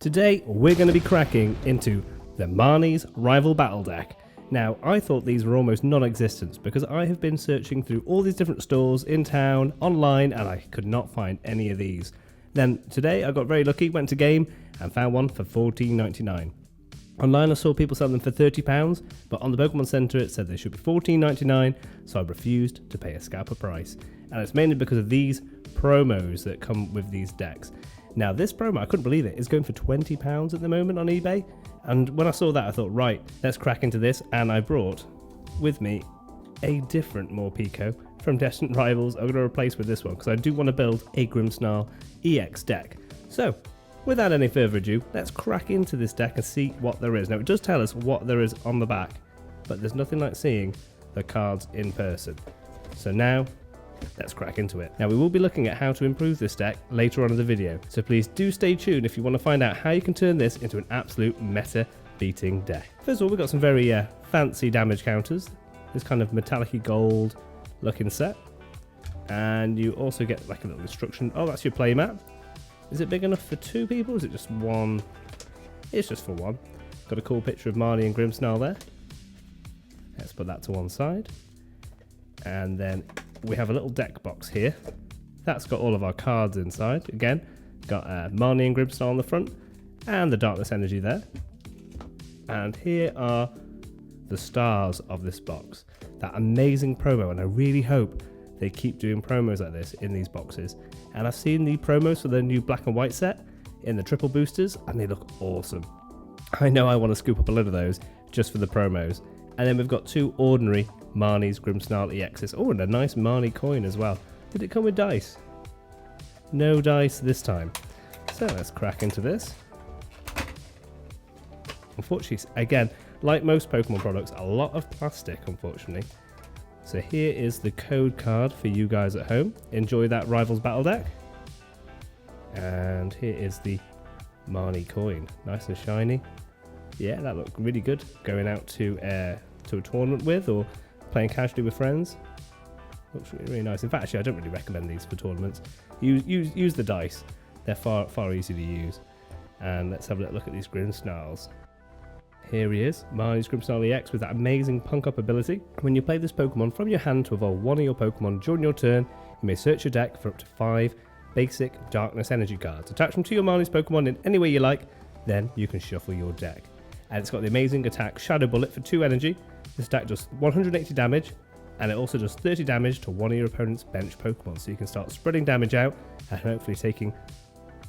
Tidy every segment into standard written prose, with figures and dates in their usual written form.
Today we're going to be cracking into the Marnie's Rival Battle Deck. Now, I thought these were almost non-existent because I have been searching through all these different stores in town, online, and I could not find any of these. Then today I got very lucky, went to Game and found one for $14.99. Online I saw people selling them for £30, but on the Pokemon Center it said they should be $14.99, so I refused to pay a scalper price. And it's mainly because of these promos that come with these decks. Now this promo, I couldn't believe it, is going for £20 at the moment on eBay. And when I saw that I thought, right, let's crack into this, and I brought with me a different Morpeko from Distant Rivals. I'm going to replace with this one because I do want to build a Grimmsnarl EX deck. So without any further ado, let's crack into this deck and see what there is. Now it does tell us what there is on the back, but there's nothing like seeing the cards in person. So now let's crack into it. Now we will be looking at how to improve this deck later on in the video, so please do stay tuned if you want to find out how you can turn this into an absolute meta beating deck. First of all, we've got some very fancy damage counters, this kind of metallic gold looking set, and you also get like a little instruction. Oh, that's your play mat. Is it big enough for two people or is it just one? It's just for one. Got a cool picture of Marnie and Grimmsnarl there. Let's put that to one side, and then we have a little deck box here. That's got all of our cards inside. Again, got Marnie and Grimmsnarl on the front and the Darkness Energy there. And here are the stars of this box. That amazing promo, and I really hope they keep doing promos like this in these boxes. And I've seen the promos for the new black and white set in the triple boosters, and they look awesome. I know I want to scoop up a load of those just for the promos. And then we've got two ordinary Marnie's Grimmsnarl EXs. Oh, and a nice Marnie coin as well. Did it come with dice? No dice this time. So let's crack into this. Unfortunately, again, like most Pokemon products, a lot of plastic, unfortunately. So here is the code card for you guys at home. Enjoy that Rivals Battle Deck. And here is the Marnie coin. Nice and shiny. Yeah, that looked really good. Going out to a tournament with, or playing casually with friends. Looks really, really nice. In fact, actually, I don't really recommend these for tournaments. Use the dice. They're far easier to use. And let's have a look at these Grimmsnarls. Here he is, Marnie's Grimmsnarl EX with that amazing punk up ability. When you play this Pokemon from your hand to evolve one of your Pokemon during your turn, you may search your deck for up to 5 basic Darkness Energy cards. Attach them to your Marnie's Pokemon in any way you like, then you can shuffle your deck. And it's got the amazing attack Shadow Bullet for 2 energy. This deck does 180 damage, and it also does 30 damage to one of your opponent's bench Pokemon, so you can start spreading damage out and hopefully taking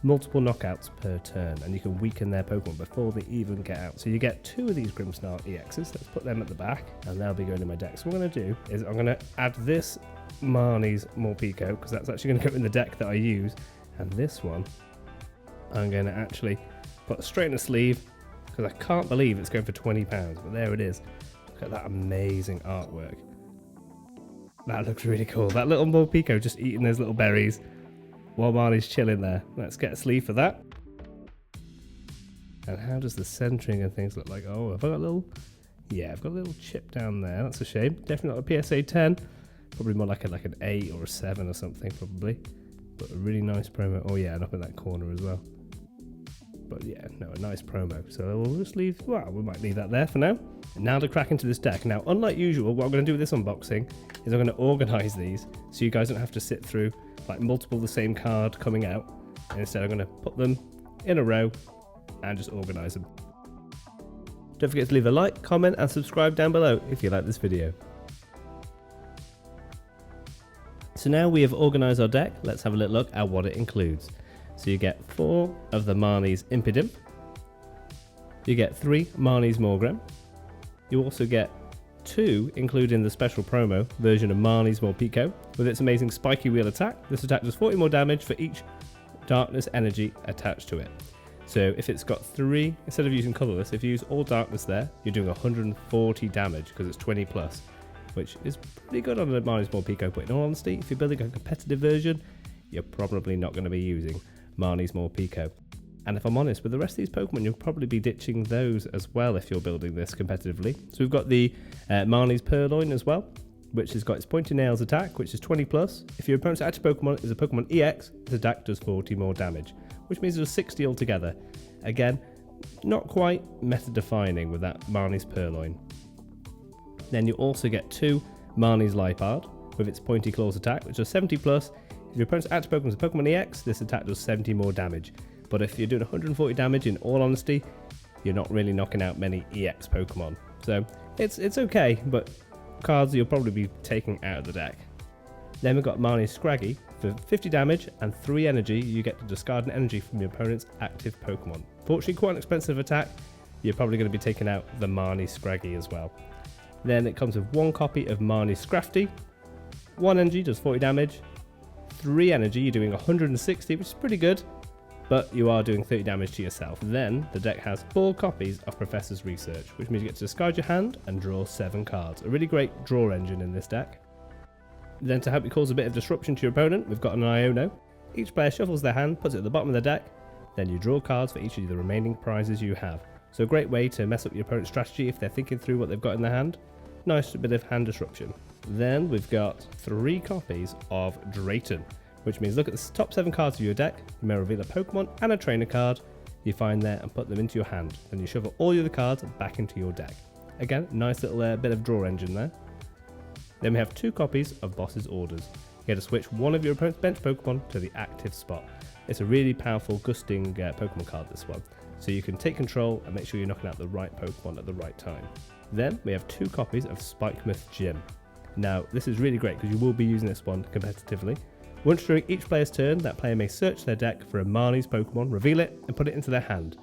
multiple knockouts per turn, and you can weaken their Pokemon before they even get out. So you get 2 of these Grimmsnarl EXs. Let's put them at the back, and they'll be going in my deck. So what I'm going to do is I'm going to add this Marnie's Morpeko, because that's actually going to go in the deck that I use, and this one I'm going to actually put straight in the sleeve, because I can't believe it's going for £20, but there it is. Look at that amazing artwork. That looks really cool. That little Morpeko just eating those little berries while Marnie's chilling there. Let's get a sleeve for that. And how does the centering and things look like? Oh, have I got a little... Yeah, I've got a little chip down there. That's a shame. Definitely not a PSA 10. Probably more like an 8 or a 7 or something, probably. But a really nice promo. Oh yeah, and up in that corner as well. But yeah, no, a nice promo. So we'll just leave, well, we might leave that there for now. And now to crack into this deck. Now, unlike usual, what I'm going to do with this unboxing is I'm going to organise these so you guys don't have to sit through like multiple the same card coming out. And instead I'm going to put them in a row and just organise them. Don't forget to leave a like, comment and subscribe down below if you like this video. So now we have organised our deck, let's have a little look at what it includes. So you get 4 of the Marnie's Impidimp. You get 3 Marnie's Morgrem. You also get 2, including the special promo version of Marnie's Morpeko with its amazing spiky wheel attack. This attack does 40 more damage for each Darkness Energy attached to it. So if it's got 3, instead of using colourless, if you use all darkness there, you're doing 140 damage because it's 20 plus, which is pretty good on the Marnie's Morpeko. But in all honesty, if you're building a competitive version, you're probably not going to be using Marnie's Morpeko. And if I'm honest, with the rest of these Pokemon, you'll probably be ditching those as well if you're building this competitively. So we've got the Marnie's Purloin as well, which has got its Pointy Nails attack, which is 20 plus. If your opponent's active Pokemon is a Pokemon EX, the attack does 40 more damage, which means it does 60 altogether. Again, not quite meta-defining with that Marnie's Purloin. Then you also get 2 Marnie's Lipard with its pointy claws attack, which does 70 plus. If your opponent's active Pokemon is a Pokemon EX, this attack does 70 more damage. But if you're doing 140 damage, in all honesty, you're not really knocking out many EX Pokemon. So it's okay, but cards you'll probably be taking out of the deck. Then we've got Marnie's Scraggy. For 50 damage and 3 energy, you get to discard an energy from your opponent's active Pokemon. Fortunately, quite an expensive attack. You're probably going to be taking out the Marnie Scraggy as well. Then it comes with 1 copy of Marnie Scrafty. 1 energy does 40 damage. 3 energy, you're doing 160, which is pretty good, but you are doing 30 damage to yourself. Then the deck has 4 copies of Professor's Research, which means you get to discard your hand and draw 7 cards. A really great draw engine in this deck. Then to help you cause a bit of disruption to your opponent, we've got an Iono. Each player shuffles their hand, puts it at the bottom of the deck, then you draw cards for each of the remaining prizes you have. So a great way to mess up your opponent's strategy if they're thinking through what they've got in their hand. Nice bit of hand disruption. Then we've got 3 copies of Drayton, which means look at the top 7 cards of your deck. You may reveal a Pokemon and a trainer card you find there and put them into your hand. Then you shuffle all the other cards back into your deck. Again, nice little bit of draw engine there. Then we have 2 copies of Boss's Orders. You get to switch one of your opponent's bench Pokemon to the active spot. It's a really powerful gusting Pokemon card, this one. So you can take control and make sure you're knocking out the right Pokemon at the right time. Then we have 2 copies of Spikemuth Gym. Now this is really great because you will be using this one competitively. Once during each player's turn, that player may search their deck for a Marnie's Pokemon, reveal it and put it into their hand.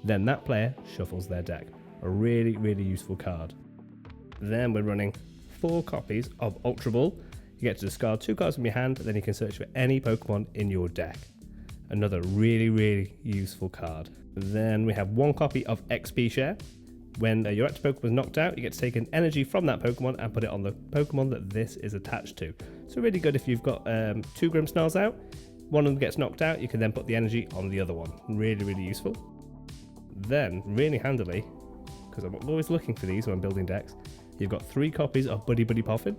Then that player shuffles their deck. A really, really useful card. Then we're running 4 copies of Ultra Ball. You get to discard 2 cards from your hand, then you can search for any Pokemon in your deck. Another really, really useful card. Then we have 1 copy of XP Share. When your active Pokemon is knocked out, you get to take an energy from that Pokemon and put it on the Pokemon that this is attached to. So really good if you've got 2 Grimmsnarls out, one of them gets knocked out, you can then put the energy on the other one. Really, really useful. Then, really handily, because I'm always looking for these when I'm building decks, you've got 3 copies of Buddy Buddy Poffin,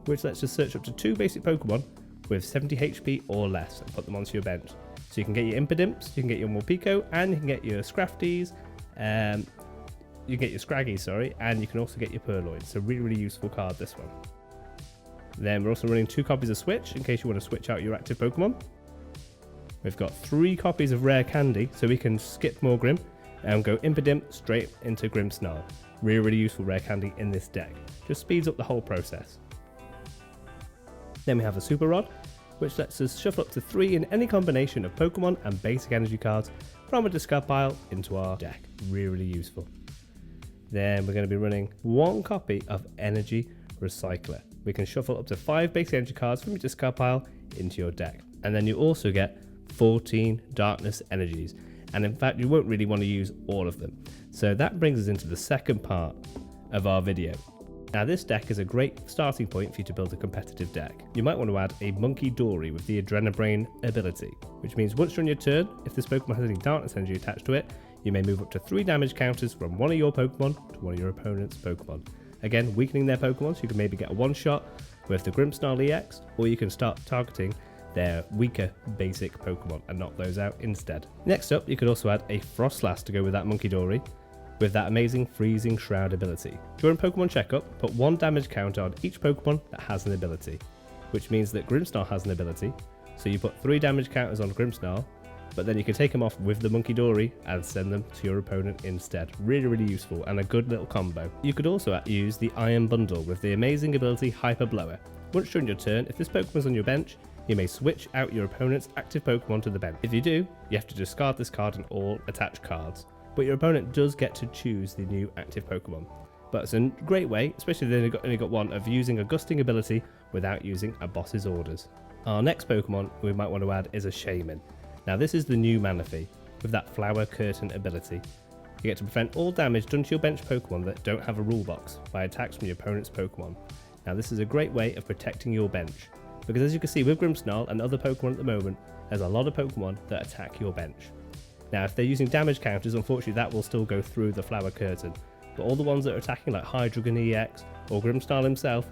which lets us search up to 2 basic Pokemon with 70 HP or less and put them onto your bench. So you can get your Impidimps, you can get your Morpeko, and you can get your Scrafties, you can get your Scraggies, sorry, and you can also get your Purloins. So really, really useful card, this one. Then we're also running 2 copies of Switch, in case you want to switch out your active Pokemon. We've got 3 copies of Rare Candy, so we can skip more Grim and go Impidimp straight into Grimmsnarl. Really, really useful Rare Candy in this deck. Just speeds up the whole process. Then we have a Super Rod, which lets us shuffle up to 3 in any combination of Pokemon and basic energy cards from a discard pile into our deck. Really, really useful. Then we're going to be running 1 copy of Energy Recycler. We can shuffle up to 5 basic energy cards from your discard pile into your deck. And then you also get 14 Darkness Energies. And in fact, you won't really want to use all of them. So that brings us into the second part of our video. Now this deck is a great starting point for you to build a competitive deck. You might want to add a Monkey Dory with the Adrenabrain ability, which means once during your turn, if this Pokemon has any Darkness Energy attached to it, you may move up to 3 damage counters from one of your Pokemon to one of your opponent's Pokemon. Again, weakening their Pokemon, so you can maybe get a one-shot with the Grimmsnarl EX, or you can start targeting their weaker basic Pokemon and knock those out instead. Next up, you could also add a Frostlass to go with that Monkey Dory, with that amazing Freezing Shroud ability. During Pokemon Checkup, put 1 damage counter on each Pokemon that has an ability, which means that Grimmsnarl has an ability, so you put 3 damage counters on Grimmsnarl, but then you can take them off with the Monkey Dory and send them to your opponent instead. Really, really useful and a good little combo. You could also use the Iron Bundle with the amazing ability Hyper Blower. Once during your turn, if this Pokemon's on your bench, you may switch out your opponent's active Pokemon to the bench. If you do, you have to discard this card and all attached cards. But your opponent does get to choose the new active Pokemon. But it's a great way, especially if they've only got one, of using a gusting ability without using a boss's orders. Our next Pokemon we might want to add is a Shaman. Now this is the new Manaphy, with that Flower Curtain ability. You get to prevent all damage done to your bench Pokemon that don't have a rule box by attacks from your opponent's Pokemon. Now this is a great way of protecting your bench, because as you can see with Grimmsnarl and other Pokemon at the moment, there's a lot of Pokemon that attack your bench. Now if they're using damage counters, unfortunately that will still go through the Flower Curtain, but all the ones that are attacking like Hydreigon EX or Grimmsnarl himself,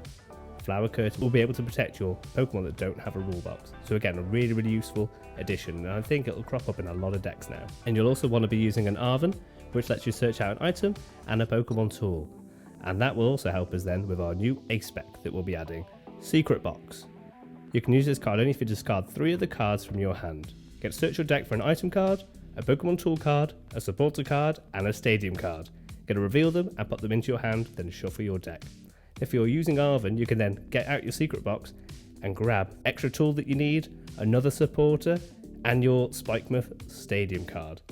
Flower Curtain will be able to protect your Pokemon that don't have a rule box. So again, a really useful addition, and I think it'll crop up in a lot of decks now. And you'll also want to be using an Arven, which lets you search out an item and a Pokemon tool. And that will also help us then with our new Ace spec that we'll be adding, Secret Box. You can use this card only if you discard 3 of the cards from your hand. Get to search your deck for an item card, a Pokemon tool card, a supporter card, and a stadium card. Get to reveal them and put them into your hand, then shuffle your deck. If you're using Arven, you can then get out your Secret Box and grab extra tool that you need, another supporter, and your Spikemuth stadium card.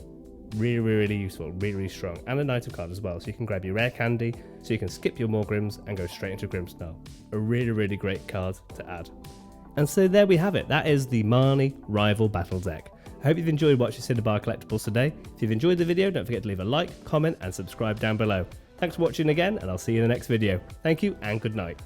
Really useful, really strong, and an item card as well, so you can grab your rare candy, so you can skip your Morgrims and go straight into Grimmsnarl. A really great card to add. And so there we have it, that is the Marnie Rival Battle Deck. I hope you've enjoyed watching Cinnabar Collectibles today. If you've enjoyed the video, don't forget to leave a like, comment and subscribe down below. Thanks for watching again, and I'll see you in the next video. Thank you and good night.